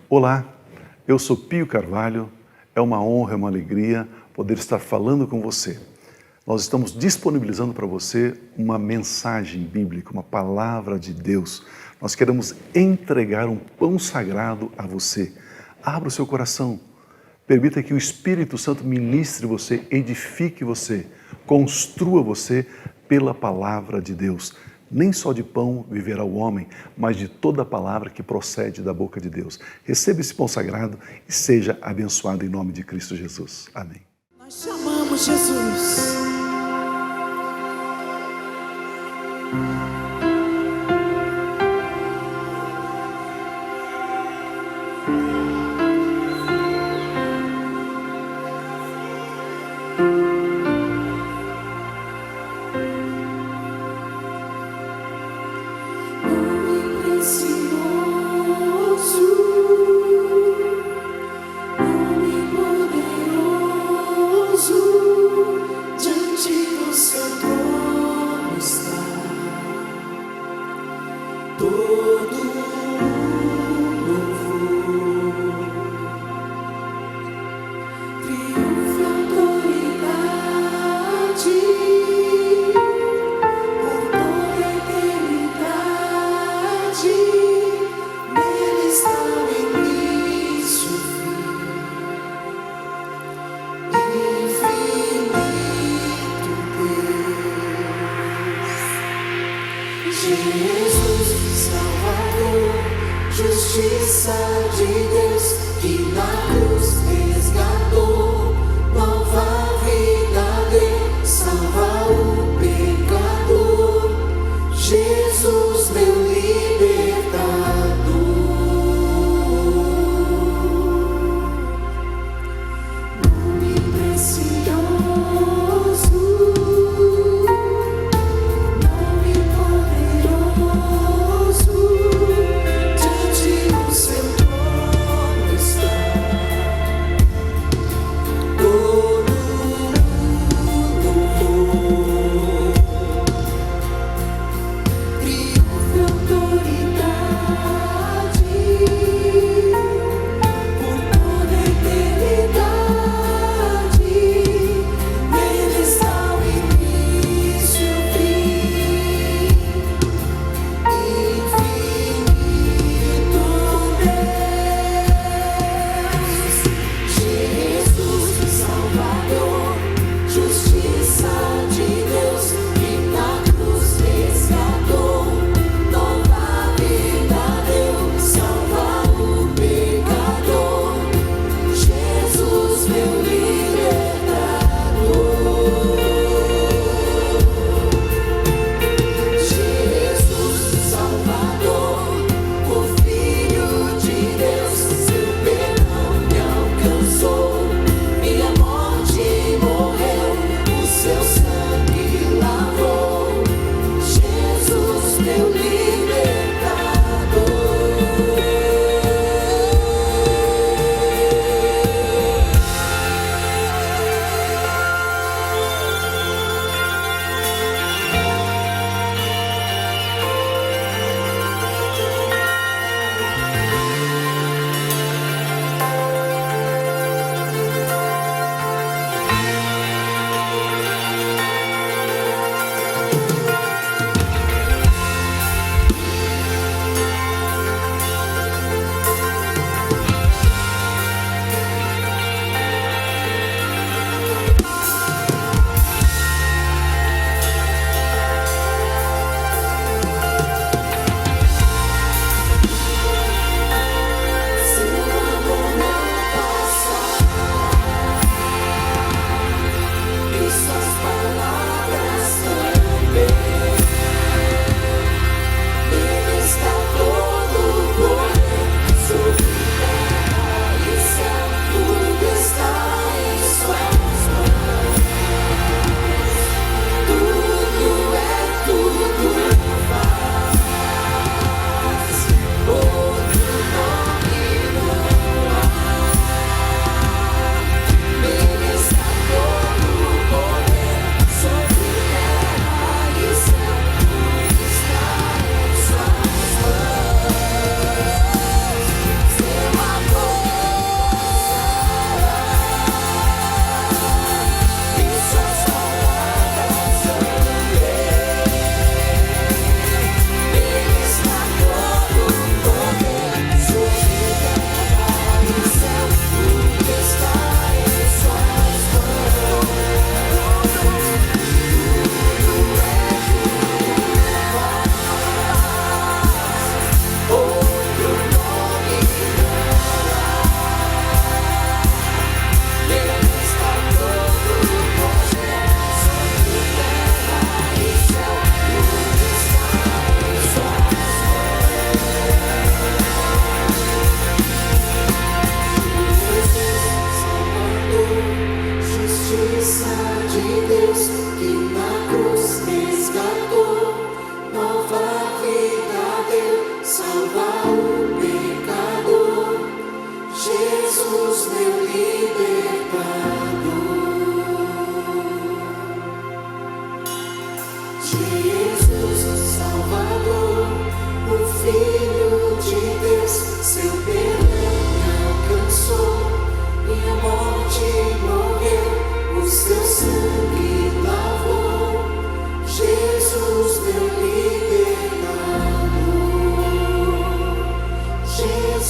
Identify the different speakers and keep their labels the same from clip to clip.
Speaker 1: Olá, eu sou Pio Carvalho, é uma honra, é uma alegria poder estar falando com você. Nós estamos disponibilizando para você uma mensagem bíblica, uma palavra de Deus. Nós queremos entregar um pão sagrado a você. Abra o seu coração, permita que o Espírito Santo ministre você, edifique você, construa você pela palavra de Deus. Nem só de pão viverá o homem, mas de toda a palavra que procede da boca de Deus. Receba esse pão sagrado e seja abençoado em nome de Cristo Jesus. Amém.
Speaker 2: Nós chamamos Jesus.
Speaker 3: Jesus, Salvador, justiça de Deus, que na cruz resgatou, nova vida deu, salva o pecador. Jesus, meu libertador. Nome precioso. Diante do seu trono está.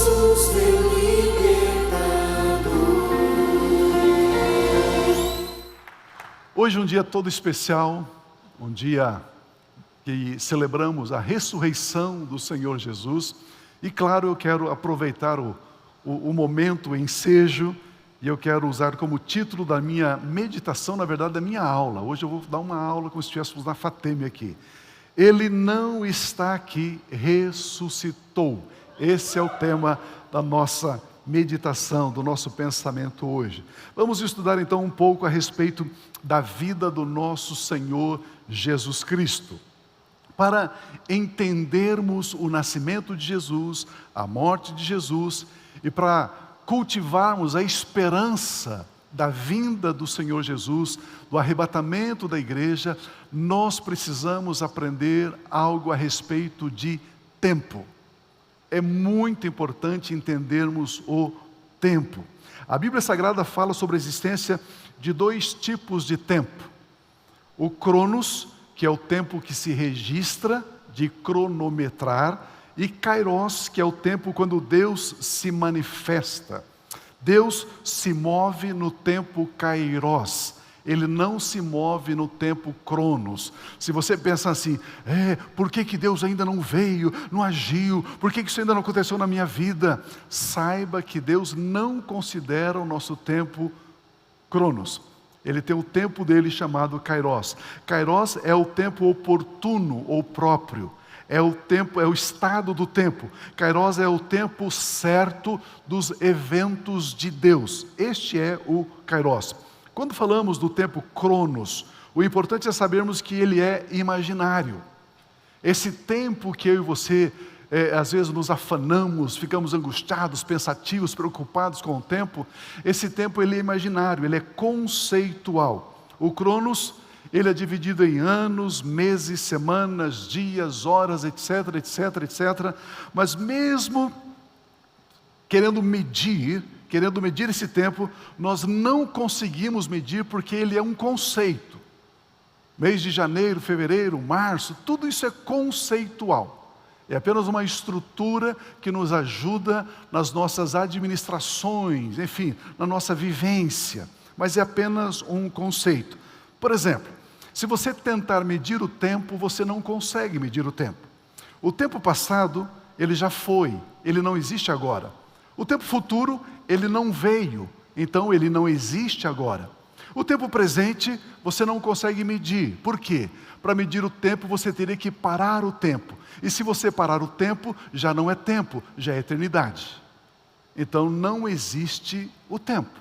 Speaker 3: Jesus, meu libertador.
Speaker 1: Hoje é um dia todo especial, um dia que celebramos a ressurreição do Senhor Jesus. E claro, eu quero aproveitar o momento, o ensejo, e eu quero usar como título da minha meditação, na verdade da minha aula. Hoje eu vou dar uma aula como se estivéssemos na FATEM aqui. Ele não está aqui, ressuscitou. Esse é o tema da nossa meditação, do nosso pensamento hoje. Vamos estudar então um pouco a respeito da vida do nosso Senhor Jesus Cristo. Para entendermos o nascimento de Jesus, a morte de Jesus, e para cultivarmos a esperança da vinda do Senhor Jesus, do arrebatamento da igreja, nós precisamos aprender algo a respeito de tempo. É muito importante entendermos o tempo. A Bíblia Sagrada fala sobre a existência de dois tipos de tempo. O cronos, que é o tempo que se registra, de cronometrar, e kairos, que é o tempo quando Deus se manifesta. Deus se move no tempo kairos, Ele não se move no tempo cronos. Se você pensa assim, por que Deus ainda não veio, não agiu, por que isso ainda não aconteceu na minha vida? Saiba que Deus não considera o nosso tempo cronos. Ele tem o tempo dele chamado kairos. Kairos é o tempo oportuno ou próprio. É o tempo, é o estado do tempo. Kairos é o tempo certo dos eventos de Deus. Este é o kairos. Quando falamos do tempo cronos, o importante é sabermos que ele é imaginário. Esse tempo que eu e você, às vezes nos afanamos, ficamos angustiados, pensativos, preocupados com o tempo, esse tempo ele é imaginário, ele é conceitual. O cronos, ele é dividido em anos, meses, semanas, dias, horas, etc, etc, etc. Mas mesmo querendo medir esse tempo, nós não conseguimos medir porque ele é um conceito. Mês de janeiro, fevereiro, março, tudo isso é conceitual. É apenas uma estrutura que nos ajuda nas nossas administrações, enfim, na nossa vivência. Mas é apenas um conceito. Por exemplo, se você tentar medir o tempo, você não consegue medir o tempo. O tempo passado, ele já foi, ele não existe agora. O tempo futuro, ele não veio, então ele não existe agora. O tempo presente, você não consegue medir. Por quê? Para medir o tempo, você teria que parar o tempo. E se você parar o tempo, já não é tempo, já é eternidade. Então não existe o tempo.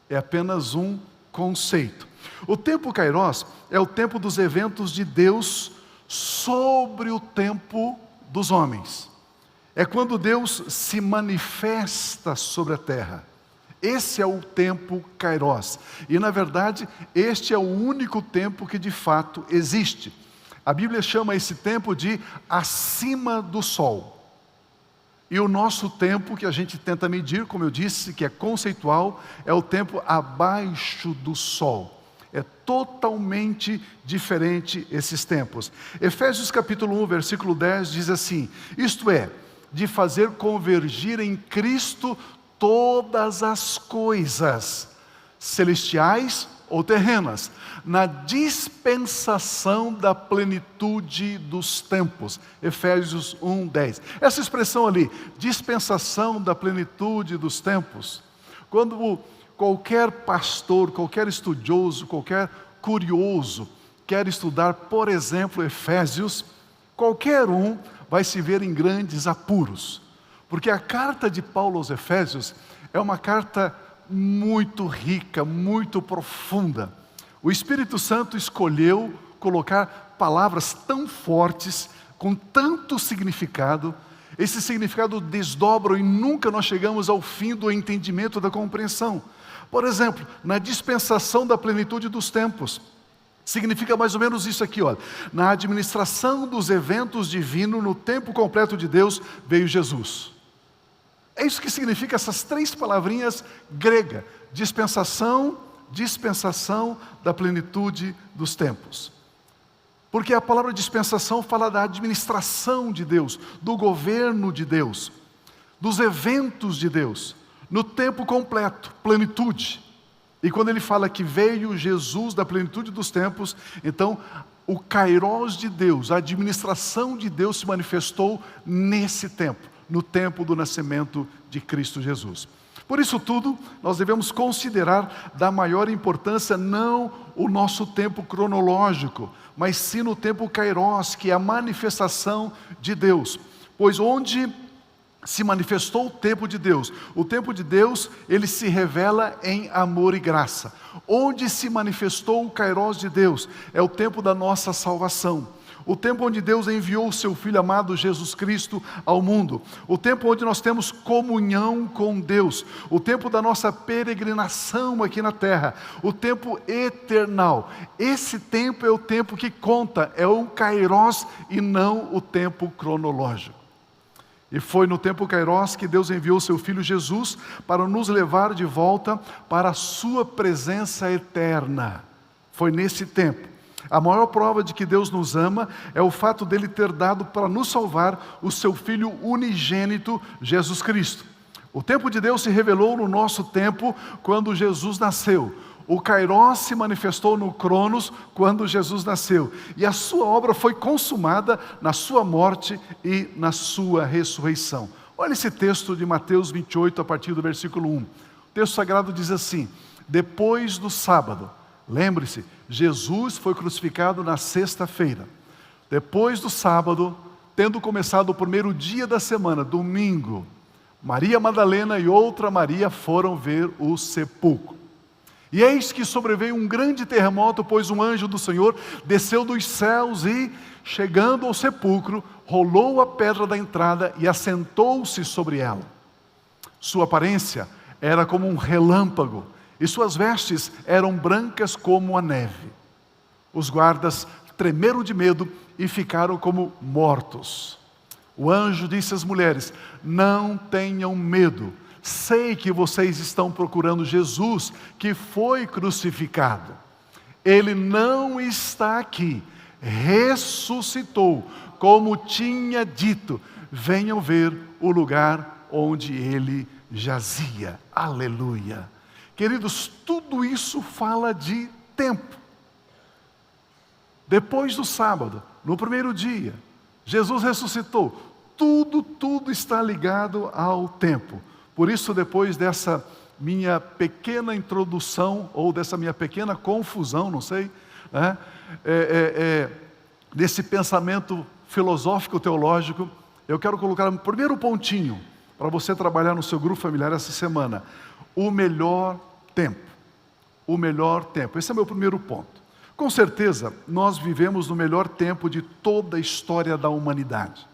Speaker 1: É apenas um conceito. O tempo kairos é o tempo dos eventos de Deus sobre o tempo dos homens. É quando Deus se manifesta sobre a terra. Esse é o tempo kairos. E na verdade, este é o único tempo que de fato existe. A Bíblia chama esse tempo de acima do sol. E o nosso tempo que a gente tenta medir, como eu disse, que é conceitual, é o tempo abaixo do sol. É totalmente diferente esses tempos. Efésios capítulo 1, versículo 10 diz assim: isto é, de fazer convergir em Cristo todas as coisas, celestiais ou terrenas, na dispensação da plenitude dos tempos. Efésios 1, 10. Essa expressão ali, dispensação da plenitude dos tempos, quando qualquer pastor, qualquer estudioso, qualquer curioso quer estudar, por exemplo, Efésios, qualquer um vai se ver em grandes apuros. Porque a carta de Paulo aos Efésios é uma carta muito rica, muito profunda. O Espírito Santo escolheu colocar palavras tão fortes, com tanto significado. Esse significado desdobra e nunca nós chegamos ao fim do entendimento, da compreensão. Por exemplo, na dispensação da plenitude dos tempos, significa mais ou menos isso aqui, olha. Na administração dos eventos divinos, no tempo completo de Deus, veio Jesus. É isso que significa essas três palavrinhas gregas: dispensação, dispensação da plenitude dos tempos. Porque a palavra dispensação fala da administração de Deus, do governo de Deus. dos eventos de Deus, no tempo completo, plenitude. E quando ele fala que veio Jesus da plenitude dos tempos, então o Kairos de Deus, a administração de Deus se manifestou nesse tempo, no tempo do nascimento de Cristo Jesus. Por isso tudo, nós devemos considerar da maior importância não o nosso tempo cronológico, mas sim no tempo Kairos, que é a manifestação de Deus. Pois onde se manifestou o tempo de Deus, ele se revela em amor e graça. Onde se manifestou o Kairos de Deus, é o tempo da nossa salvação. O tempo onde Deus enviou o seu Filho amado Jesus Cristo ao mundo. O tempo onde nós temos comunhão com Deus. O tempo da nossa peregrinação aqui na terra. O tempo eternal. Esse tempo é o tempo que conta, é o Kairos e não o tempo cronológico. E foi no tempo Kairos que Deus enviou o seu Filho Jesus para nos levar de volta para a sua presença eterna. Foi nesse tempo. A maior prova de que Deus nos ama é o fato dele ter dado para nos salvar o seu Filho unigênito, Jesus Cristo. O tempo de Deus se revelou no nosso tempo quando Jesus nasceu. O Kairos se manifestou no Cronos quando Jesus nasceu. E a sua obra foi consumada na sua morte e na sua ressurreição. Olha esse texto de Mateus 28, a partir do versículo 1. O texto sagrado diz assim: depois do sábado, lembre-se, Jesus foi crucificado na sexta-feira. Depois do sábado, tendo começado o primeiro dia da semana, domingo, Maria Madalena e outra Maria foram ver o sepulcro. E eis que sobreveio um grande terremoto, pois um anjo do Senhor desceu dos céus e, chegando ao sepulcro, rolou a pedra da entrada e assentou-se sobre ela. Sua aparência era como um relâmpago, e suas vestes eram brancas como a neve. Os guardas tremeram de medo e ficaram como mortos. O anjo disse às mulheres: não tenham medo. Sei que vocês estão procurando Jesus, que foi crucificado. Ele não está aqui, ressuscitou, como tinha dito. Venham ver o lugar onde ele jazia. Aleluia. Queridos, tudo isso fala de tempo. Depois do sábado, no primeiro dia, Jesus ressuscitou. Tudo está ligado ao tempo. Por isso, depois dessa minha pequena introdução, ou dessa minha pequena confusão, não sei, né, desse pensamento filosófico-teológico, eu quero colocar um primeiro pontinho para você trabalhar no seu grupo familiar essa semana. O melhor tempo. O melhor tempo. Esse é meu primeiro ponto. Com certeza, nós vivemos no melhor tempo de toda a história da humanidade.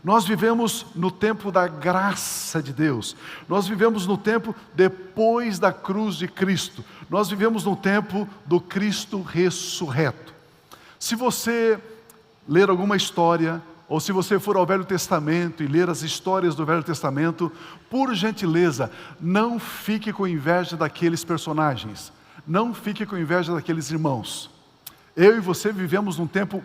Speaker 1: Nós vivemos no tempo da graça de Deus. Nós vivemos no tempo depois da cruz de Cristo. Nós vivemos no tempo do Cristo ressurreto. Se você ler alguma história, ou se você for ao Velho Testamento e ler as histórias do Velho Testamento, por gentileza, não fique com inveja daqueles personagens. Não fique com inveja daqueles irmãos. Eu e você vivemos num tempo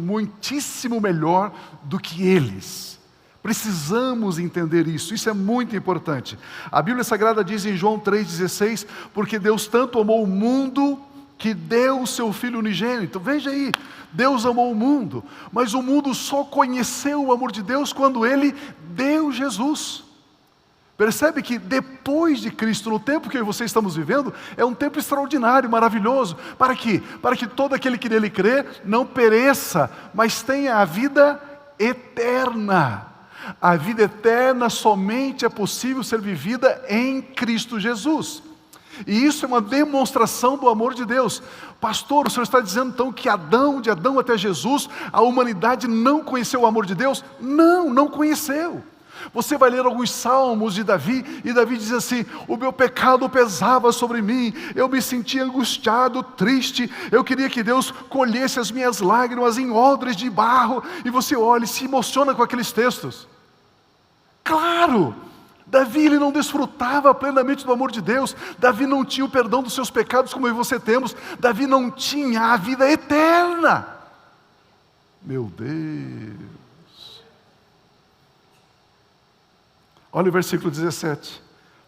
Speaker 1: muitíssimo melhor do que eles. Precisamos entender isso, isso é muito importante. A Bíblia Sagrada diz em João 3,16, porque Deus tanto amou o mundo que deu o seu Filho unigênito. Veja aí, Deus amou o mundo, mas o mundo só conheceu o amor de Deus quando Ele deu Jesus. Percebe que depois de Cristo, no tempo que eu e você estamos vivendo, é um tempo extraordinário, maravilhoso. Para quê? Para que todo aquele que nele crê não pereça, mas tenha a vida eterna. A vida eterna somente é possível ser vivida em Cristo Jesus. E isso é uma demonstração do amor de Deus. Pastor, o senhor está dizendo então que de Adão até Jesus, a humanidade não conheceu o amor de Deus? Não conheceu. Você vai ler alguns salmos de Davi, e Davi diz assim: o meu pecado pesava sobre mim, eu me sentia angustiado, triste, eu queria que Deus colhesse as minhas lágrimas em odres de barro. E você olha e se emociona com aqueles textos. Claro, Davi ele não desfrutava plenamente do amor de Deus. Davi não tinha o perdão dos seus pecados como eu e você temos. Davi não tinha a vida eterna. Meu Deus. Olha o versículo 17.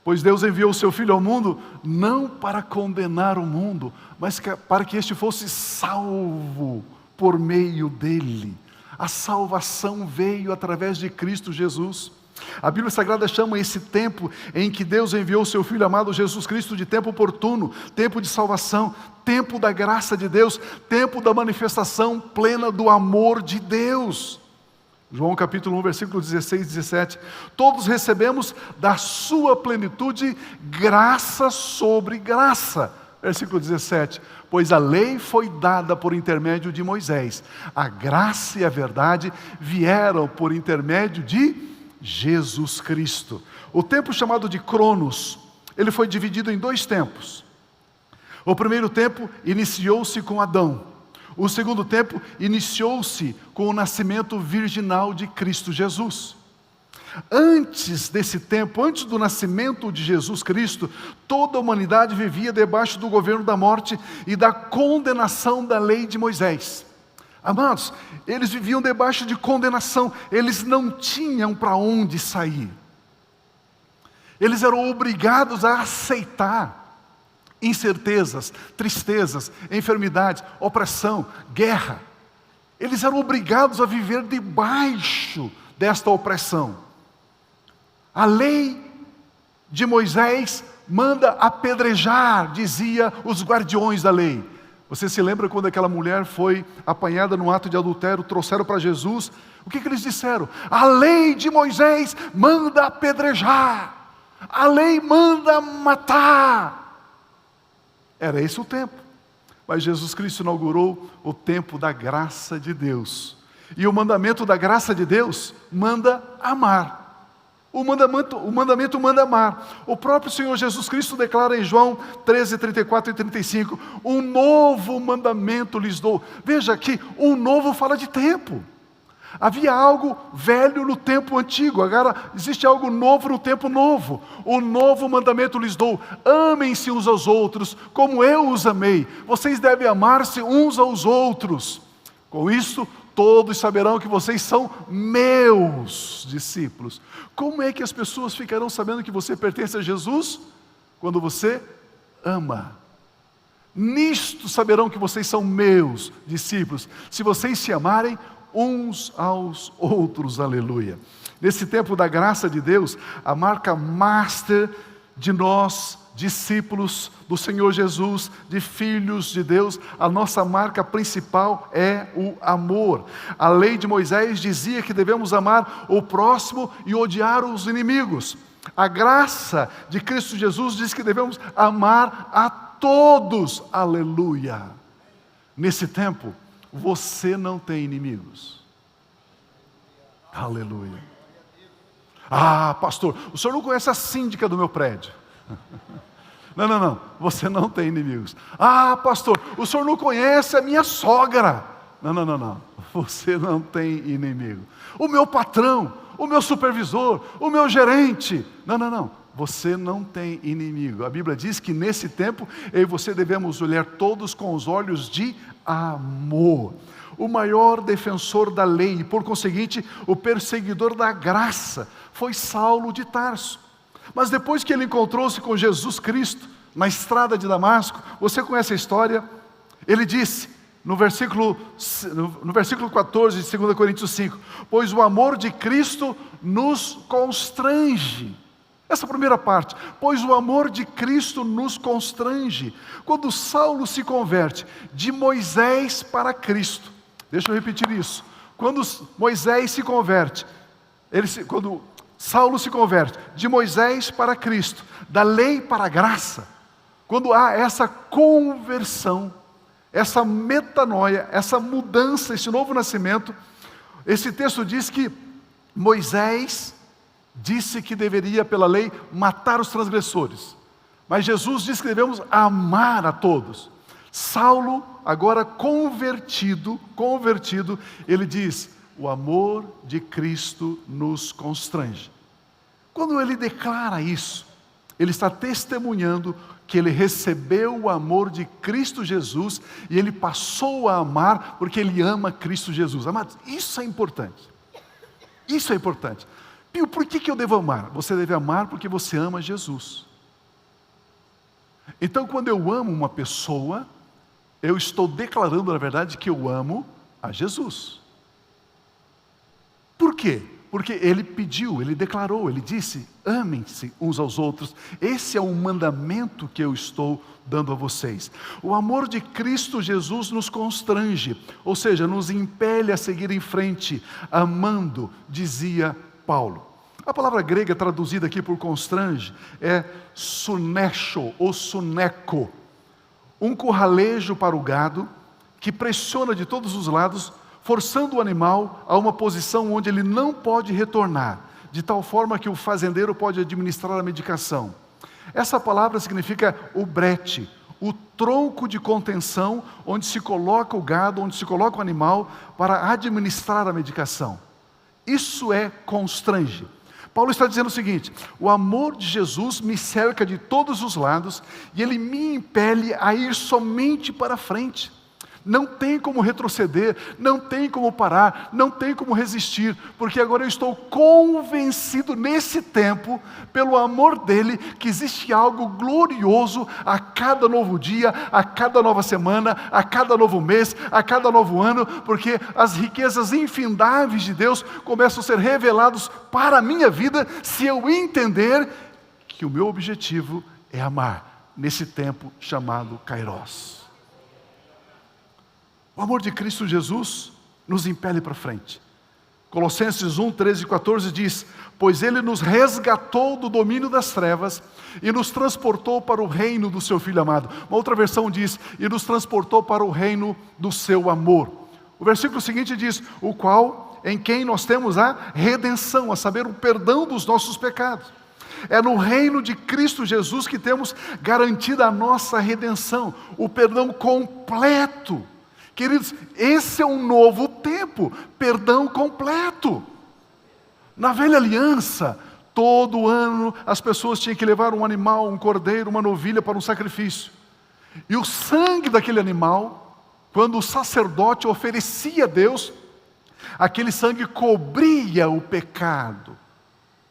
Speaker 1: Pois Deus enviou o seu Filho ao mundo, não para condenar o mundo, mas para que este fosse salvo por meio dele. A salvação veio através de Cristo Jesus. A Bíblia Sagrada chama esse tempo em que Deus enviou o seu Filho amado Jesus Cristo de tempo oportuno, tempo de salvação, tempo da graça de Deus, tempo da manifestação plena do amor de Deus. João capítulo 1, versículo 16 e 17. Todos recebemos da sua plenitude graça sobre graça. Versículo 17. Pois a lei foi dada por intermédio de Moisés. A graça e a verdade vieram por intermédio de Jesus Cristo. O tempo chamado de Cronos, ele foi dividido em 2 tempos. O primeiro tempo iniciou-se com Adão. O segundo tempo iniciou-se com o nascimento virginal de Cristo Jesus. Antes desse tempo, antes do nascimento de Jesus Cristo, toda a humanidade vivia debaixo do governo da morte e da condenação da lei de Moisés. Amados, eles viviam debaixo de condenação, eles não tinham para onde sair. Eles eram obrigados a aceitar incertezas, tristezas, enfermidades, opressão, guerra. Eles eram obrigados a viver debaixo desta opressão. A lei de Moisés manda apedrejar, dizia os guardiões da lei. Você se lembra quando aquela mulher foi apanhada num ato de adultério, trouxeram para Jesus? O que eles disseram? A lei de Moisés manda apedrejar. A lei manda matar. Era esse o tempo. Mas Jesus Cristo inaugurou o tempo da graça de Deus. E o mandamento da graça de Deus manda amar. O mandamento manda amar. O próprio Senhor Jesus Cristo declara em João 13, 34 e 35, um novo mandamento lhes dou. Veja que um novo fala de tempo. Havia algo velho no tempo antigo, agora existe algo novo no tempo novo. O novo mandamento lhes dou: amem-se uns aos outros, como eu os amei. Vocês devem amar-se uns aos outros. Com isso, todos saberão que vocês são meus discípulos. Como é que as pessoas ficarão sabendo que você pertence a Jesus? Quando você ama. Nisto saberão que vocês são meus discípulos, se vocês se amarem uns aos outros, aleluia. Nesse tempo da graça de Deus, a marca master de nós, discípulos do Senhor Jesus, de filhos de Deus, a nossa marca principal é o amor. A lei de Moisés dizia que devemos amar o próximo e odiar os inimigos. A graça de Cristo Jesus diz que devemos amar a todos, aleluia. Nesse tempo, você não tem inimigos. Aleluia. Ah, pastor, o senhor não conhece a síndica do meu prédio. Não, você não tem inimigos. Ah, pastor, o senhor não conhece a minha sogra. Não, você não tem inimigo. O meu patrão, o meu supervisor, o meu gerente. Não, você não tem inimigo. A Bíblia diz que nesse tempo, eu e você devemos olhar todos com os olhos de amor. O maior defensor da lei e, por conseguinte, o perseguidor da graça foi Saulo de Tarso. Mas depois que ele encontrou-se com Jesus Cristo na estrada de Damasco, você conhece a história? Ele disse, no versículo 14 de 2 Coríntios 5, pois o amor de Cristo nos constrange. Essa primeira parte, pois o amor de Cristo nos constrange. Quando Saulo se converte de Moisés para Cristo, deixa eu repetir isso. Quando Moisés se converte, quando Saulo se converte de Moisés para Cristo, da lei para a graça, quando há essa conversão, essa metanoia, essa mudança, esse novo nascimento, esse texto diz que Moisés disse que deveria, pela lei, matar os transgressores. Mas Jesus disse que devemos amar a todos. Saulo, agora convertido, ele diz, o amor de Cristo nos constrange. Quando ele declara isso, ele está testemunhando que ele recebeu o amor de Cristo Jesus e ele passou a amar porque ele ama Cristo Jesus. Amados, isso é importante. Isso é importante. Pio, por que eu devo amar? Você deve amar porque você ama Jesus. Então, quando eu amo uma pessoa, eu estou declarando, na verdade, que eu amo a Jesus. Por quê? Porque Ele pediu, Ele declarou, Ele disse: amem-se uns aos outros. Esse é o mandamento que eu estou dando a vocês. O amor de Cristo Jesus nos constrange, ou seja, nos impele a seguir em frente, amando, dizia Paulo. A palavra grega traduzida aqui por constrange é sunecho ou suneco, um curralejo para o gado que pressiona de todos os lados, forçando o animal a uma posição onde ele não pode retornar, de tal forma que o fazendeiro pode administrar a medicação. Essa palavra significa o brete, o tronco de contenção onde se coloca o gado, onde se coloca o animal para administrar a medicação. Isso é constrange. Paulo está dizendo o seguinte: o amor de Jesus me cerca de todos os lados e ele me impele a ir somente para frente. Não tem como retroceder, não tem como parar, não tem como resistir, porque agora eu estou convencido nesse tempo, pelo amor dele, que existe algo glorioso a cada novo dia, a cada nova semana, a cada novo mês, a cada novo ano, porque as riquezas infindáveis de Deus começam a ser reveladas para a minha vida, se eu entender que o meu objetivo é amar, nesse tempo chamado Kairos. O amor de Cristo Jesus nos impele para frente. Colossenses 1, 13 e 14 diz: pois Ele nos resgatou do domínio das trevas e nos transportou para o reino do Seu Filho amado. Uma outra versão diz: e nos transportou para o reino do Seu amor. O versículo seguinte diz: o qual, em quem nós temos a redenção, a saber, o perdão dos nossos pecados. É no reino de Cristo Jesus que temos garantida a nossa redenção, o perdão completo. Queridos, esse é um novo tempo, perdão completo. Na velha aliança, todo ano as pessoas tinham que levar um animal, um cordeiro, uma novilha para um sacrifício. E o sangue daquele animal, quando o sacerdote oferecia a Deus, aquele sangue cobria o pecado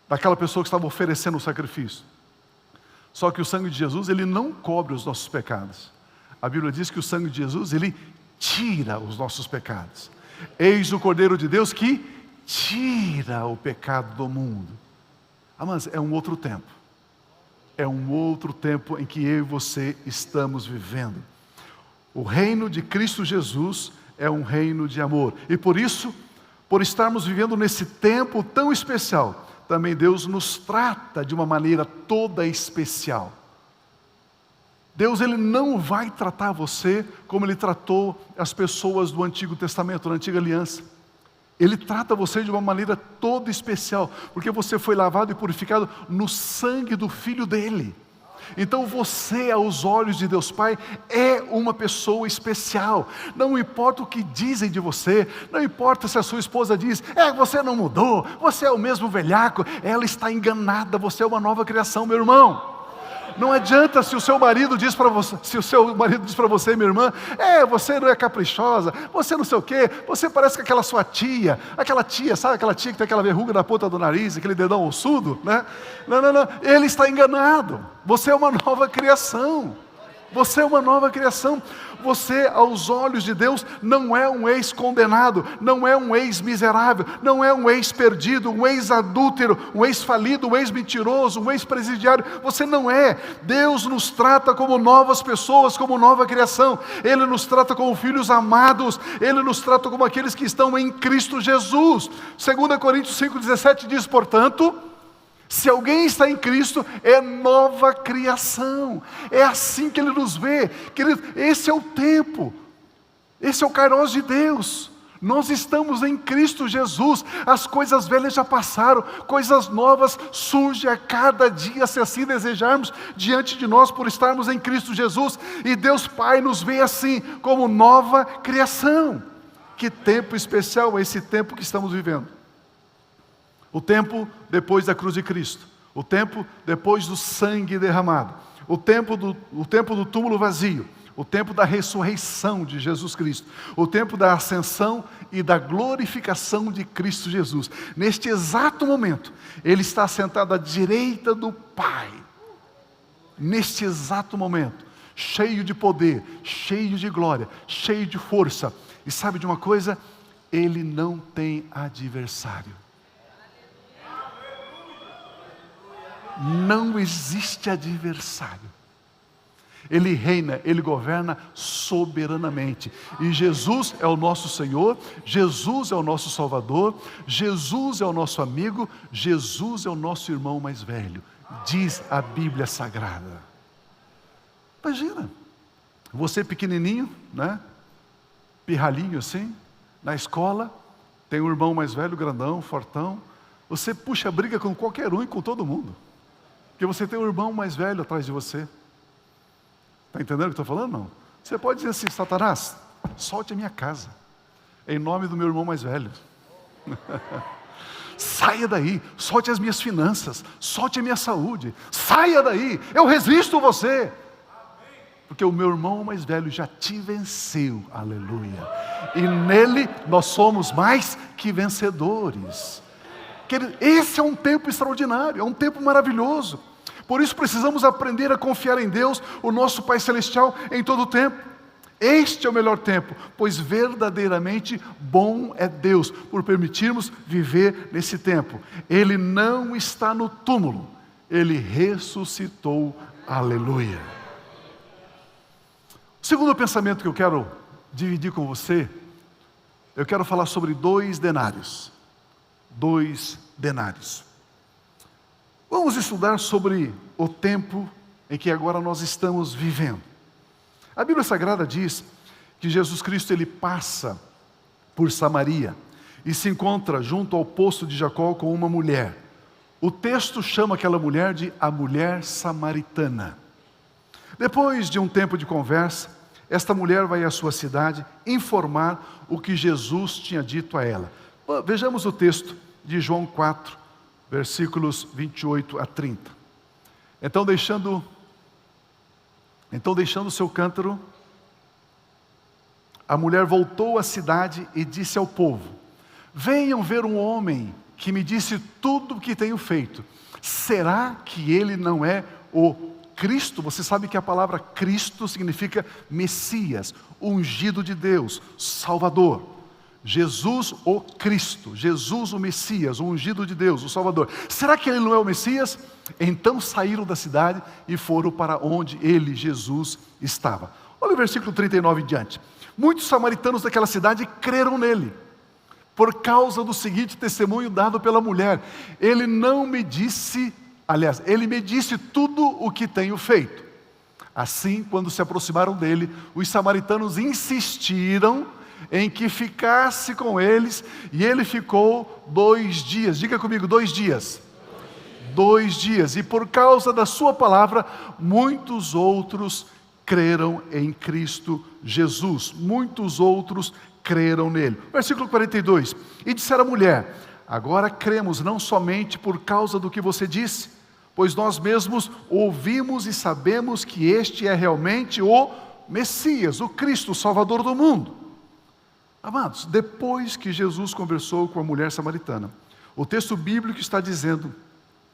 Speaker 1: daquela pessoa que estava oferecendo o sacrifício. Só que o sangue de Jesus, ele não cobre os nossos pecados. A Bíblia diz que o sangue de Jesus, ele tira os nossos pecados. Eis o Cordeiro de Deus que tira o pecado do mundo. Mas é um outro tempo. É um outro tempo em que eu e você estamos vivendo. O reino de Cristo Jesus é um reino de amor. E por isso, por estarmos vivendo nesse tempo tão especial, também Deus nos trata de uma maneira toda especial. Deus, Ele não vai tratar você como Ele tratou as pessoas do Antigo Testamento, da Antiga Aliança. Ele trata você de uma maneira toda especial, porque você foi lavado e purificado no sangue do Filho dEle. Então você, aos olhos de Deus Pai, é uma pessoa especial. Não importa o que dizem de você, não importa se a sua esposa diz: você não mudou, você é o mesmo velhaco. Ela está enganada, você é uma nova criação, meu irmão. Não adianta se o seu marido diz para você, minha irmã: você não é caprichosa, você não sei o quê, você parece com aquela sua tia, sabe aquela tia que tem aquela verruga na ponta do nariz, aquele dedão ossudo, né? Não, ele está enganado. Você é uma nova criação. Você é uma nova criação. Você, aos olhos de Deus, não é um ex-condenado, não é um ex-miserável, não é um ex-perdido, um ex-adúltero, um ex-falido, um ex-mentiroso, um ex-presidiário. Você não é. Deus nos trata como novas pessoas, como nova criação. Ele nos trata como filhos amados. Ele nos trata como aqueles que estão em Cristo Jesus. 2 Coríntios 5,17 diz, portanto, se alguém está em Cristo, é nova criação. É assim que Ele nos vê. Querido, esse é o tempo. Esse é o Kairos de Deus. Nós estamos em Cristo Jesus. As coisas velhas já passaram. Coisas novas surgem a cada dia, se assim desejarmos, diante de nós, por estarmos em Cristo Jesus. E Deus Pai nos vê assim, como nova criação. Que tempo especial é esse tempo que estamos vivendo. O tempo depois da cruz de Cristo, o tempo depois do sangue derramado, o tempo do túmulo vazio, o tempo da ressurreição de Jesus Cristo, o tempo da ascensão e da glorificação de Cristo Jesus. Neste exato momento, Ele está sentado à direita do Pai. Neste exato momento, cheio de poder, cheio de glória, cheio de força. E sabe de uma coisa? Ele não tem adversário. Não existe adversário. Ele reina, Ele governa soberanamente. E Jesus é o nosso Senhor, Jesus é o nosso Salvador, Jesus é o nosso amigo, Jesus é o nosso irmão mais velho. Diz a Bíblia Sagrada. Imagina, você pequenininho, né? Pirralhinho assim, na escola, tem um irmão mais velho, grandão, fortão. Você puxa briga com qualquer um e com todo mundo. Porque você tem um irmão mais velho atrás de você. Está entendendo o que eu estou falando? Não. Você pode dizer assim: Satanás, solte a minha casa, em nome do meu irmão mais velho. Saia daí, solte as minhas finanças, solte a minha saúde, saia daí, eu resisto você. Porque o meu irmão mais velho já te venceu, aleluia. E nele nós somos mais que vencedores. Esse é um tempo extraordinário, é um tempo maravilhoso. Por isso precisamos aprender a confiar em Deus, o nosso Pai Celestial, em todo o tempo. Este é o melhor tempo, pois verdadeiramente bom é Deus, por permitirmos viver nesse tempo. Ele não está no túmulo, Ele ressuscitou, aleluia. O segundo pensamento que eu quero dividir com você, eu quero falar sobre 2 denários. 2 denários. Vamos estudar sobre o tempo em que agora nós estamos vivendo. A Bíblia Sagrada diz que Jesus Cristo ele passa por Samaria e se encontra junto ao poço de Jacó com uma mulher. O texto chama aquela mulher de a mulher samaritana. Depois de um tempo de conversa, esta mulher vai à sua cidade informar o que Jesus tinha dito a ela. Vejamos o texto de João 4, versículos 28 a 30. Então deixando o seu cântaro, a mulher voltou à cidade e disse ao povo: venham ver um homem que me disse tudo o que tenho feito. Será que ele não é o Cristo? Você sabe que a palavra Cristo significa Messias, ungido de Deus, Salvador. Jesus o Cristo, Jesus o Messias, o ungido de Deus, o Salvador. Será que ele não é o Messias? Então saíram da cidade e foram para onde ele, Jesus, estava. Olha o versículo 39 em diante. Muitos samaritanos daquela cidade creram nele, por causa do seguinte testemunho dado pela mulher: ele me disse tudo o que tenho feito. Assim, quando se aproximaram dele, os samaritanos insistiram em que ficasse com eles, e ele ficou 2 dias. Diga comigo, 2 dias. 2 dias. E por causa da sua palavra, muitos outros creram em Cristo Jesus. Muitos outros creram nele. Versículo 42. E disseram à mulher: agora cremos não somente por causa do que você disse, pois nós mesmos ouvimos e sabemos que este é realmente o Messias, o Cristo, o Salvador do mundo. Amados, depois que Jesus conversou com a mulher samaritana, o texto bíblico está dizendo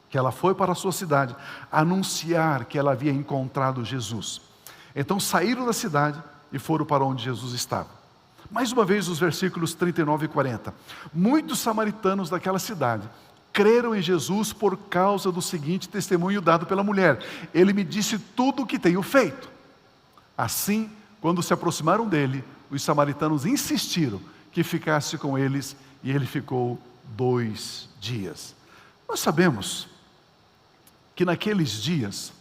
Speaker 1: que ela foi para a sua cidade anunciar que ela havia encontrado Jesus. Então saíram da cidade e foram para onde Jesus estava. Mais uma vez os versículos 39 e 40. Muitos samaritanos daquela cidade creram em Jesus por causa do seguinte testemunho dado pela mulher: ele me disse tudo o que tenho feito. Assim, quando se aproximaram dele, os samaritanos insistiram que ficasse com eles, e ele ficou 2 dias. Nós sabemos que naqueles dias,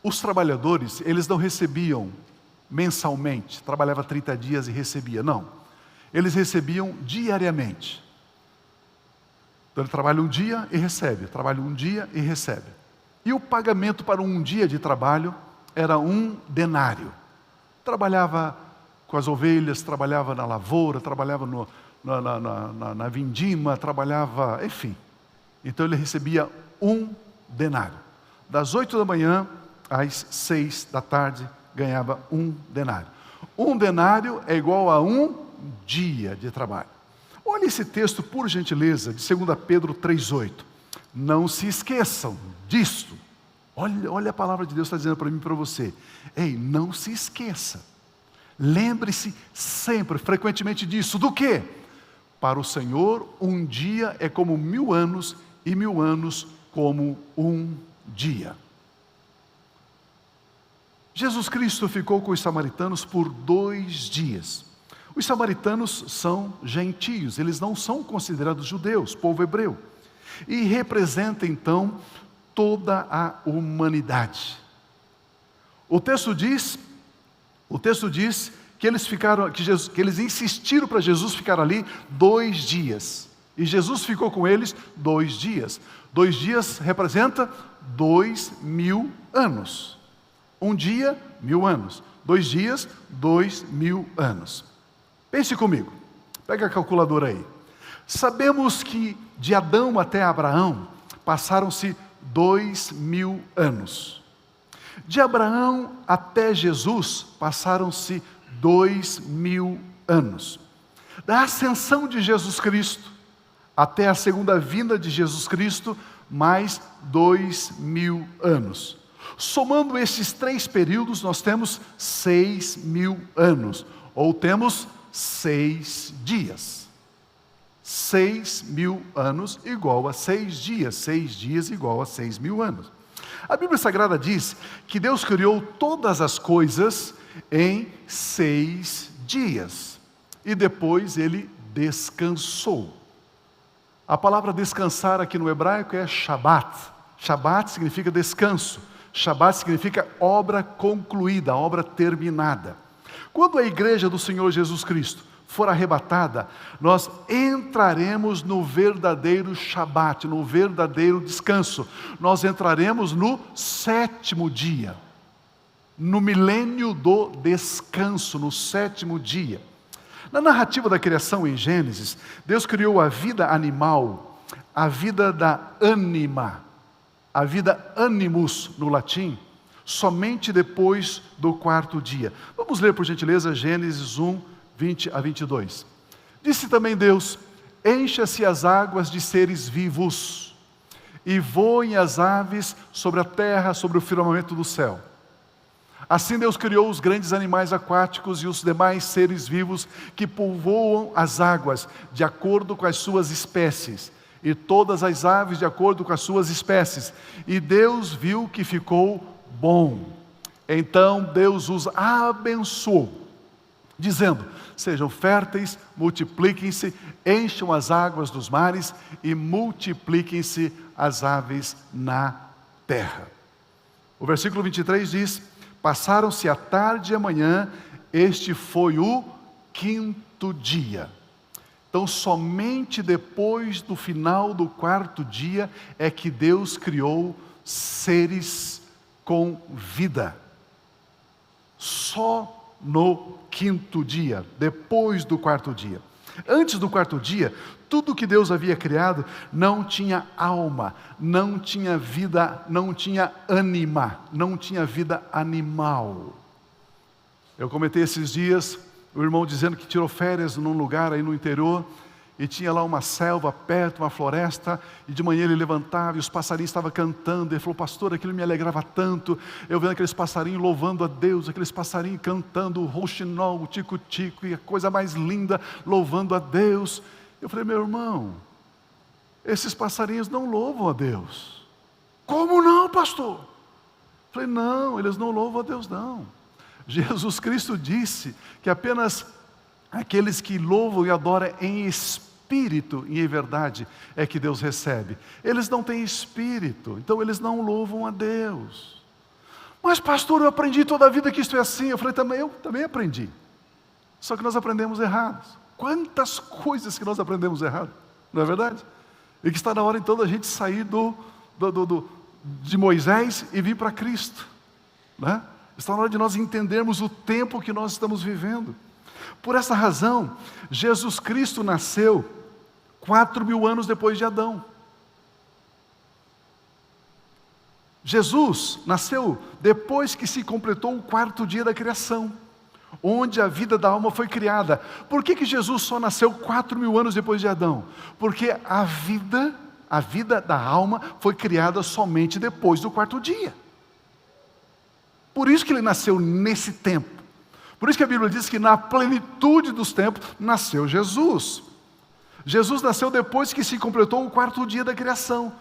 Speaker 1: os trabalhadores, eles não recebiam mensalmente, trabalhava 30 dias e recebia, não. Eles recebiam diariamente. Então ele trabalha um dia e recebe, trabalha um dia e recebe. E o pagamento para um dia de trabalho era 1 denário. Trabalhava com as ovelhas, trabalhava na lavoura, trabalhava na vindima, trabalhava, enfim. Então ele recebia 1 denário. Das 8 da manhã às 6 da tarde, ganhava 1 denário. 1 denário é igual a 1 dia de trabalho. Olha esse texto, por gentileza, de 2 Pedro 3,8. Não se esqueçam disso. Olha a palavra de Deus está dizendo para mim e para você. Ei, não se esqueça. Lembre-se sempre, frequentemente disso. Do quê? Para o Senhor, um dia é como 1000 anos, e 1000 anos como um dia. Jesus Cristo ficou com os samaritanos por 2 dias. Os samaritanos são gentios, eles não são considerados judeus, povo hebreu. E representa então toda a humanidade. O texto diz que eles ficaram, que eles insistiram para Jesus ficar ali 2 dias. E Jesus ficou com eles 2 dias. 2 dias representa 2000 anos. Um dia, 1000 anos. 2 dias, 2000 anos. Pense comigo. Pega a calculadora aí. Sabemos que de Adão até Abraão passaram-se 2000 anos. De Abraão até Jesus passaram-se 2000 anos. Da ascensão de Jesus Cristo até a segunda vinda de Jesus Cristo, mais 2000 anos. Somando esses 3 períodos, nós temos 6000 anos, ou temos 6 dias. 6.000 anos igual a 6 dias, 6 dias igual a 6.000 anos. A Bíblia Sagrada diz que Deus criou todas as coisas em 6 dias, e depois Ele descansou. A palavra descansar aqui no hebraico é Shabat. Shabat significa descanso. Shabat significa obra concluída, obra terminada. Quando a igreja do Senhor Jesus Cristo for arrebatada, nós entraremos no verdadeiro Shabat, no verdadeiro descanso. Nós entraremos no 7º dia, no milênio do descanso, no 7º dia. Na narrativa da criação em Gênesis, Deus criou a vida animal, a vida da ânima, a vida animus no latim, somente depois do 4º dia. Vamos ler por gentileza Gênesis 1, 20 a 22. Disse também Deus: encha-se as águas de seres vivos, e voem as aves sobre a terra, sobre o firmamento do céu. Assim Deus criou os grandes animais aquáticos e os demais seres vivos que povoam as águas, de acordo com as suas espécies, e todas as aves de acordo com as suas espécies. E Deus viu que ficou bom. Então Deus os abençoou, dizendo: sejam férteis, multipliquem-se, encham as águas dos mares e multipliquem-se as aves na terra. O versículo 23 diz: passaram-se a tarde e a manhã, este foi o 5º dia. Então, somente depois do final do 4º dia é que Deus criou seres com vida. Só no 5º dia, depois do 4º dia. Antes do 4º dia, tudo que Deus havia criado não tinha alma, não tinha vida, não tinha ânima, não tinha vida animal. Eu comentei esses dias, o irmão dizendo que tirou férias num lugar aí no interior, e tinha lá uma selva perto, uma floresta, e de manhã ele levantava e os passarinhos estavam cantando. Ele falou: pastor, aquilo me alegrava tanto, eu vendo aqueles passarinhos louvando a Deus, aqueles passarinhos cantando o rouxinol, o tico-tico, e a coisa mais linda, louvando a Deus. Eu falei: meu irmão, esses passarinhos não louvam a Deus. Como não, pastor? Eu falei: não, eles não louvam a Deus não. Jesus Cristo disse que apenas aqueles que louvam e adoram em espírito e em verdade é que Deus recebe. Eles não têm espírito, então eles não louvam a Deus. Mas pastor, eu aprendi toda a vida que isso é assim. Eu falei: eu também aprendi. Só que nós aprendemos errados. Quantas coisas que nós aprendemos errado, não é verdade? E que está na hora então da gente sair de Moisés e vir para Cristo, né? Está na hora de nós entendermos o tempo que nós estamos vivendo. Por essa razão, Jesus Cristo nasceu 4.000 anos depois de Adão. Jesus nasceu depois que se completou o 4º dia da criação, onde a vida da alma foi criada. Por que Jesus só nasceu 4.000 anos depois de Adão? Porque a vida da alma foi criada somente depois do 4º dia. Por isso que ele nasceu nesse tempo. Por isso que a Bíblia diz que na plenitude dos tempos nasceu Jesus. Jesus nasceu depois que se completou o 4º dia da criação.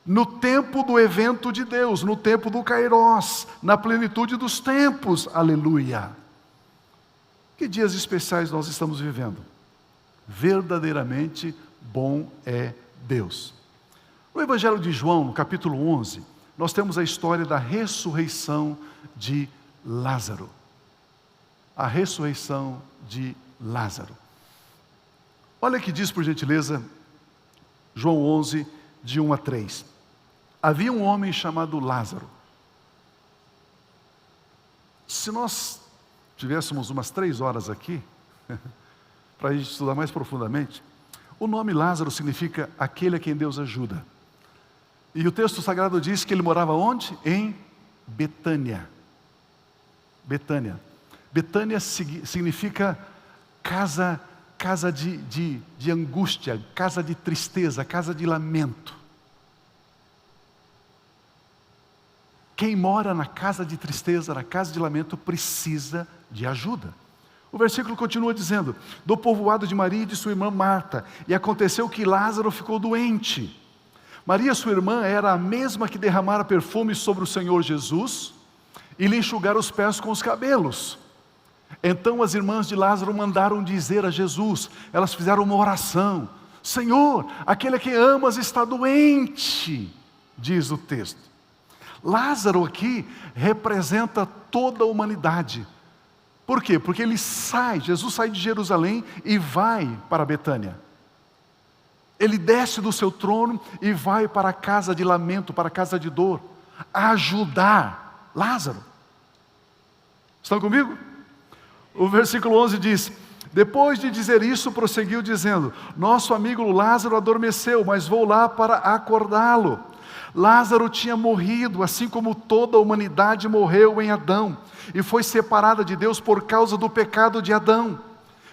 Speaker 1: No tempo do evento de Deus, no tempo do Kairós, na plenitude dos tempos, aleluia. Que dias especiais nós estamos vivendo? Verdadeiramente bom é Deus. No Evangelho de João, no capítulo 11, nós temos a história da ressurreição de Lázaro. A ressurreição de Lázaro. Olha o que diz, por gentileza, João 11, de 1 a 3. Havia um homem chamado Lázaro. Se nós tivéssemos umas 3 horas aqui, para a gente estudar mais profundamente, o nome Lázaro significa aquele a quem Deus ajuda. E o texto sagrado diz que ele morava onde? Em Betânia. Betânia. Betânia significa casa de angústia, casa de tristeza, casa de lamento. Quem mora na casa de tristeza, na casa de lamento, precisa de ajuda. O versículo continua dizendo: do povoado de Maria e de sua irmã Marta, e aconteceu que Lázaro ficou doente. Maria, sua irmã, era a mesma que derramara perfume sobre o Senhor Jesus e lhe enxugara os pés com os cabelos. Então as irmãs de Lázaro mandaram dizer a Jesus, elas fizeram uma oração: Senhor, aquele a quem amas está doente, diz o texto. Lázaro aqui representa toda a humanidade. Por quê? Porque Jesus sai de Jerusalém e vai para Betânia. Ele desce do seu trono e vai para a casa de lamento, para a casa de dor, ajudar Lázaro. Estão comigo? O versículo 11 diz: depois de dizer isso, prosseguiu dizendo: nosso amigo Lázaro adormeceu, mas vou lá para acordá-lo. Lázaro tinha morrido, assim como toda a humanidade morreu em Adão, e foi separada de Deus por causa do pecado de Adão.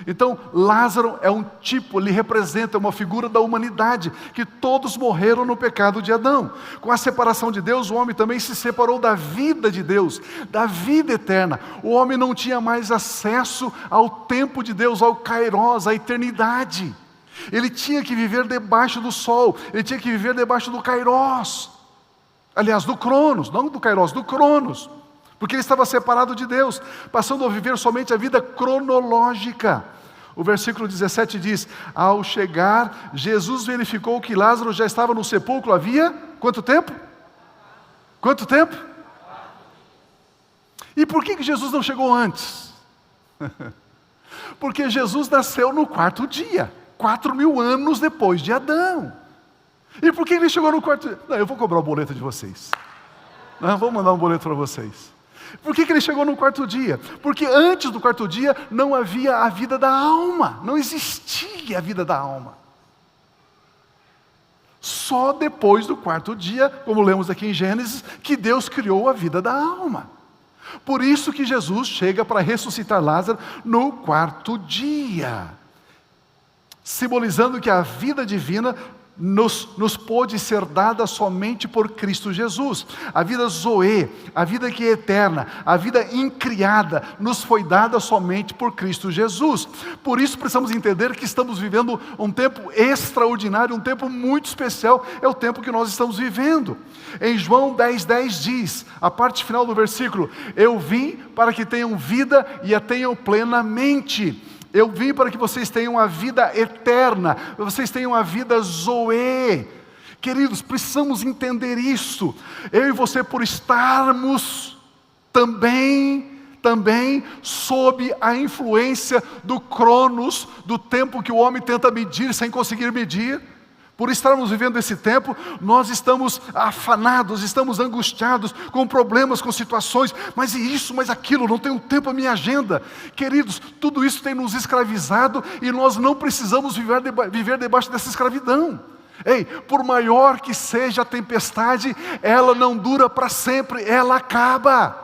Speaker 1: Então, Lázaro é um tipo, ele representa uma figura da humanidade, que todos morreram no pecado de Adão. Com a separação de Deus, o homem também se separou da vida de Deus, da vida eterna. O homem não tinha mais acesso ao tempo de Deus, ao Kairós, à eternidade. Ele tinha que viver debaixo do sol, ele tinha que viver debaixo do Kairós. Aliás, do Cronos, não do Kairós, do Cronos. Porque ele estava separado de Deus, passando a viver somente a vida cronológica. O versículo 17 diz: ao chegar, Jesus verificou que Lázaro já estava no sepulcro havia quanto tempo? Quanto tempo? E por que Jesus não chegou antes? Porque Jesus nasceu no 4º dia, 4.000 anos depois de Adão. E por que ele chegou no 4º dia? Não, eu vou cobrar o boleto de vocês. Não, vou mandar um boleto para vocês. Por que ele chegou no 4º dia? Porque antes do 4º dia não havia a vida da alma, não existia a vida da alma. Só depois do 4º dia, como lemos aqui em Gênesis, que Deus criou a vida da alma. Por isso que Jesus chega para ressuscitar Lázaro no 4º dia, simbolizando que a vida divina nos pôde ser dada somente por Cristo Jesus. A vida Zoe, a vida que é eterna, a vida incriada, nos foi dada somente por Cristo Jesus. Por isso precisamos entender que estamos vivendo um tempo extraordinário, um tempo muito especial, é o tempo que nós estamos vivendo. Em João 10:10 diz, a parte final do versículo: eu vim para que tenham vida e a tenham plenamente. Eu vim para que vocês tenham a vida eterna, vocês tenham a vida Zoe. Queridos, precisamos entender isso. Eu e você, por estarmos também sob a influência do Cronos, do tempo que o homem tenta medir sem conseguir medir, por estarmos vivendo esse tempo, nós estamos afanados, estamos angustiados, com problemas, com situações, mas isso, mas aquilo, não tenho tempo, a minha agenda. Queridos, tudo isso tem nos escravizado e nós não precisamos viver debaixo dessa escravidão. Ei, por maior que seja a tempestade, ela não dura para sempre, ela acaba.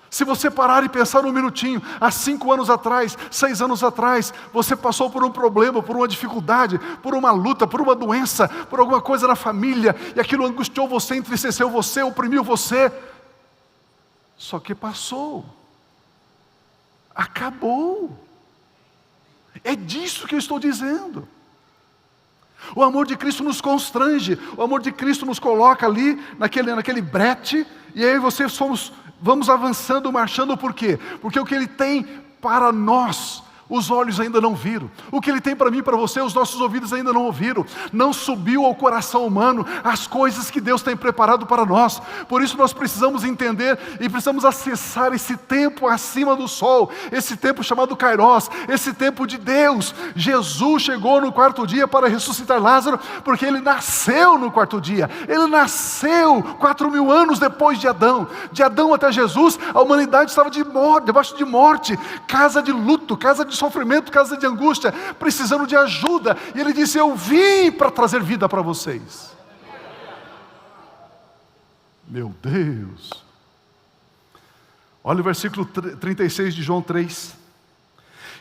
Speaker 1: Se você parar e pensar um minutinho, há 5 anos atrás, 6 anos atrás, você passou por um problema, por uma dificuldade, por uma luta, por uma doença, por alguma coisa na família, e aquilo angustiou você, entristeceu você, oprimiu você. Só que passou. Acabou. É disso que eu estou dizendo. O amor de Cristo nos constrange, o amor de Cristo nos coloca ali, naquele brete, e aí vamos avançando, marchando, por quê? Porque o que Ele tem para nós, os olhos ainda não viram. O que Ele tem para mim e para você, os nossos ouvidos ainda não ouviram. Não subiu ao coração humano as coisas que Deus tem preparado para nós. Por isso nós precisamos entender e precisamos acessar esse tempo acima do sol, esse tempo chamado Kairos, esse tempo de Deus. Jesus chegou no 4º dia para ressuscitar Lázaro, porque Ele nasceu no 4º dia. Ele nasceu 4.000 anos depois de Adão. De Adão até Jesus, a humanidade estava debaixo de morte, casa de luto, casa de sofrimento, casa de angústia, precisando de ajuda. E Ele disse: eu vim para trazer vida para vocês. Meu Deus! Olha o versículo 36 de João 3.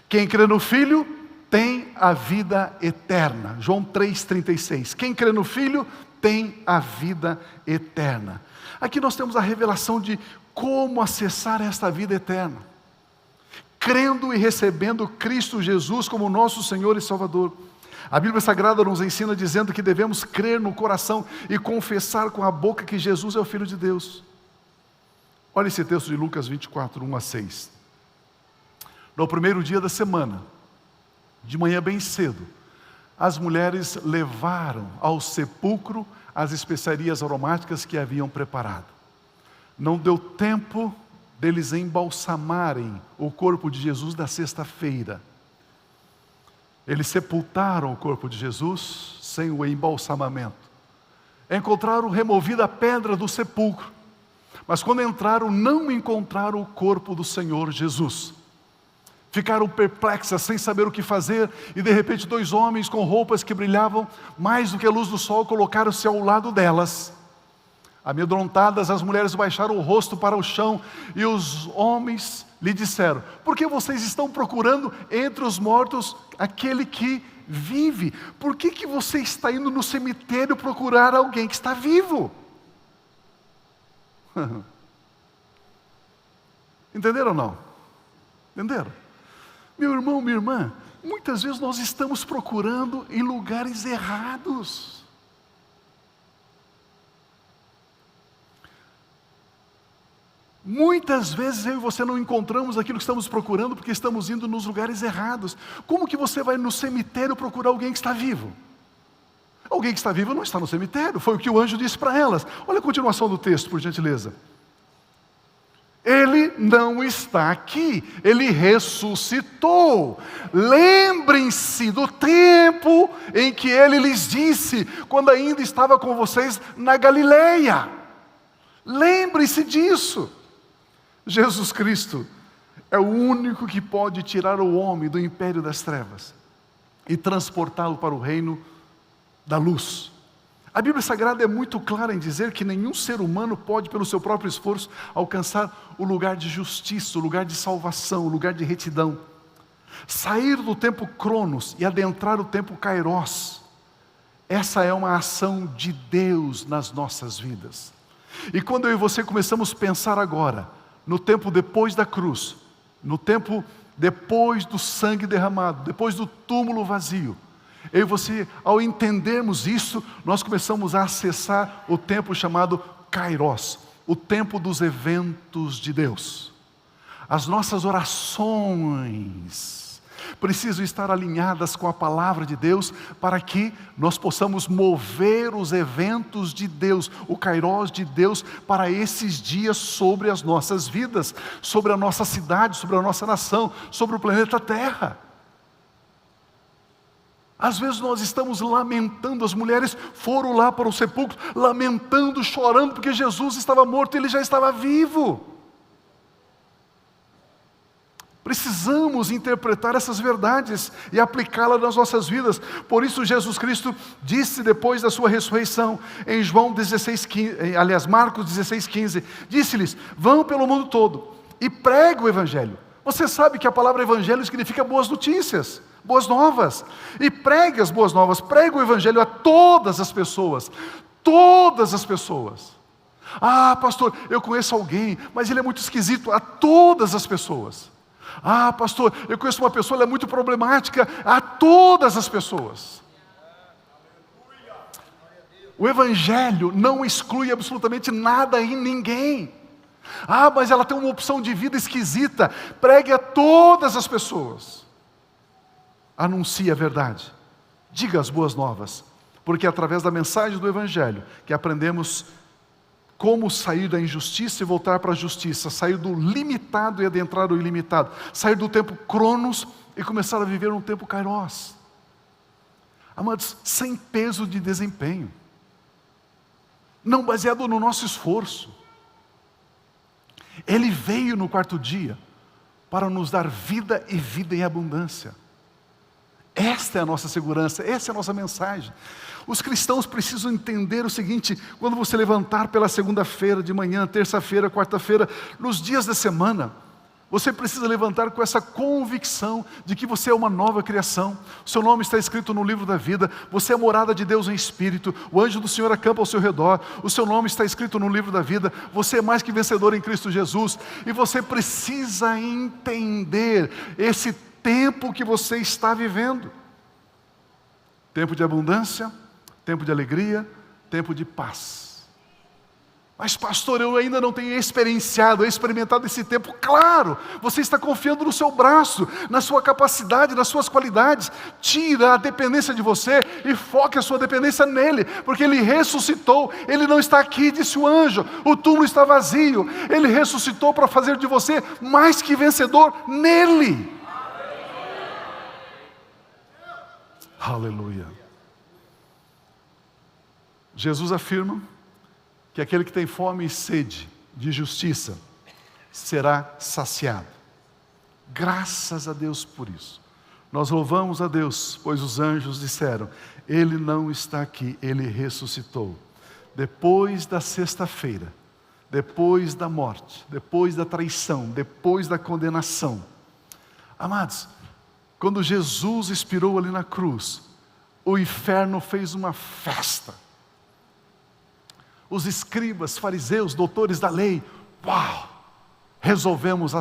Speaker 1: Quem crê no Filho tem a vida eterna. João 3,36. Quem crê no Filho tem a vida eterna. Aqui nós temos a revelação de como acessar esta vida eterna. Crendo e recebendo Cristo Jesus como nosso Senhor e Salvador. A Bíblia Sagrada nos ensina dizendo que devemos crer no coração e confessar com a boca que Jesus é o Filho de Deus. Olha esse texto de Lucas 24, 1-6. No primeiro dia da semana, de manhã bem cedo, as mulheres levaram ao sepulcro as especiarias aromáticas que haviam preparado. Não deu tempo deles embalsamarem o corpo de Jesus da sexta-feira. Eles sepultaram o corpo de Jesus sem o embalsamamento. Encontraram removida a pedra do sepulcro, mas quando entraram não encontraram o corpo do Senhor Jesus. Ficaram perplexas, sem saber o que fazer, e de repente 2 homens com roupas que brilhavam mais do que a luz do sol colocaram-se ao lado delas. Amedrontadas, as mulheres baixaram o rosto para o chão, e os homens lhe disseram: por que vocês estão procurando entre os mortos aquele que vive? Por que você está indo no cemitério procurar alguém que está vivo? Entenderam ou não? Entenderam? Meu irmão, minha irmã, muitas vezes nós estamos procurando em lugares errados. Muitas vezes eu e você não encontramos aquilo que estamos procurando porque estamos indo nos lugares errados. Como que você vai no cemitério procurar alguém que está vivo? Alguém que está vivo não está no cemitério, foi o que o anjo disse para elas. Olha a continuação do texto, por gentileza. Ele não está aqui, Ele ressuscitou. Lembrem-se do tempo em que Ele lhes disse, quando ainda estava com vocês na Galileia. Lembrem-se disso. Jesus Cristo é o único que pode tirar o homem do império das trevas e transportá-lo para o reino da luz. A Bíblia Sagrada é muito clara em dizer que nenhum ser humano pode, pelo seu próprio esforço, alcançar o lugar de justiça, o lugar de salvação, o lugar de retidão. Sair do tempo Cronos e adentrar o tempo Kairos, essa é uma ação de Deus nas nossas vidas. E quando eu e você começamos a pensar agora, no tempo depois da cruz, no tempo depois do sangue derramado, depois do túmulo vazio, eu e você, ao entendermos isso, nós começamos a acessar o tempo chamado Kairos, o tempo dos eventos de Deus. As nossas orações precisam estar alinhadas com a palavra de Deus para que nós possamos mover os eventos de Deus, o Kairos de Deus para esses dias sobre as nossas vidas, sobre a nossa cidade, sobre a nossa nação, sobre o planeta Terra. Às vezes nós estamos lamentando, as mulheres foram lá para o sepulcro, lamentando, chorando, porque Jesus estava morto e Ele já estava vivo. Precisamos interpretar essas verdades e aplicá-las nas nossas vidas. Por isso Jesus Cristo disse depois da sua ressurreição, em Marcos 16:15, disse-lhes: vão pelo mundo todo e pregue o Evangelho. Você sabe que a palavra Evangelho significa boas notícias, boas novas. E pregue as boas novas, pregue o Evangelho a todas as pessoas. Todas as pessoas. Ah, pastor, eu conheço alguém, mas ele é muito esquisito. A todas as pessoas. Ah, pastor, eu conheço uma pessoa, ela é muito problemática. A todas as pessoas. O Evangelho não exclui absolutamente nada em ninguém. Ah, mas ela tem uma opção de vida esquisita. Pregue a todas as pessoas. Anuncie a verdade. Diga as boas novas. Porque é através da mensagem do Evangelho que aprendemos como sair da injustiça e voltar para a justiça, sair do limitado e adentrar no ilimitado, sair do tempo Cronos e começar a viver um tempo Kairos. Amados, sem peso de desempenho, não baseado no nosso esforço. Ele veio no quarto dia para nos dar vida e vida em abundância. Esta é a nossa segurança, essa é a nossa mensagem. Os cristãos precisam entender o seguinte: quando você levantar pela segunda-feira de manhã, terça-feira, quarta-feira, nos dias da semana, você precisa levantar com essa convicção de que você é uma nova criação. O seu nome está escrito no livro da vida. Você é morada de Deus em espírito. O anjo do Senhor acampa ao seu redor. O seu nome está escrito no livro da vida. Você é mais que vencedor em Cristo Jesus. E você precisa entender esse tempo que você está vivendo. Tempo de abundância, tempo de alegria, tempo de paz. Mas pastor, eu ainda não tenho experimentado esse tempo. Claro, você está confiando no seu braço, na sua capacidade, nas suas qualidades. Tira a dependência de você e foque a sua dependência nele, porque ele ressuscitou. Ele não está aqui, disse o anjo, o túmulo está vazio. Ele ressuscitou para fazer de você mais que vencedor nele. Aleluia. Jesus afirma que aquele que tem fome e sede de justiça será saciado. Graças a Deus por isso. Nós louvamos a Deus, pois os anjos disseram: Ele não está aqui, Ele ressuscitou. Depois da sexta-feira, depois da morte, depois da traição, depois da condenação. Amados, quando Jesus expirou ali na cruz, o inferno fez uma festa. Os escribas, fariseus, doutores da lei, uau! Resolvemos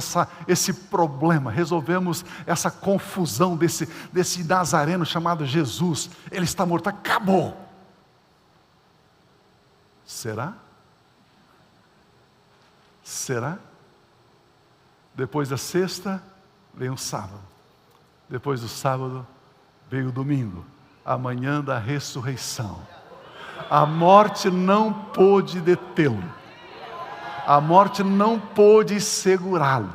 Speaker 1: esse problema, resolvemos essa confusão desse nazareno chamado Jesus. Ele está morto, acabou. Será? Será? Depois da sexta, vem o sábado. Depois do sábado, veio o domingo, a manhã da ressurreição. A morte não pôde detê-lo. A morte não pôde segurá-lo.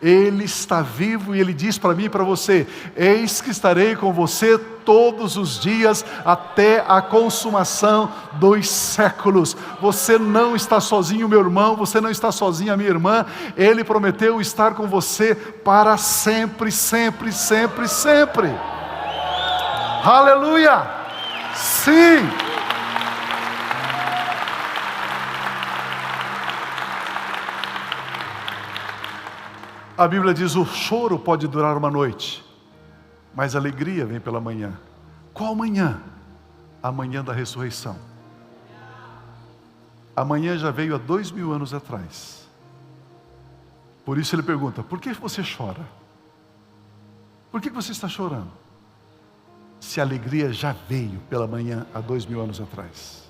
Speaker 1: Ele está vivo e Ele diz para mim e para você: eis que estarei com você todos os dias até a consumação dos séculos. Você não está sozinho, meu irmão, você não está sozinha, minha irmã. Ele prometeu estar com você para sempre, sempre, sempre, sempre. Aleluia! Sim! A Bíblia diz: o choro pode durar uma noite, mas a alegria vem pela manhã. Qual manhã? A manhã da ressurreição. A manhã já veio há 2000 anos atrás. Por isso ele pergunta: por que você chora? Por que você está chorando? Se a alegria já veio pela manhã há 2000 anos atrás.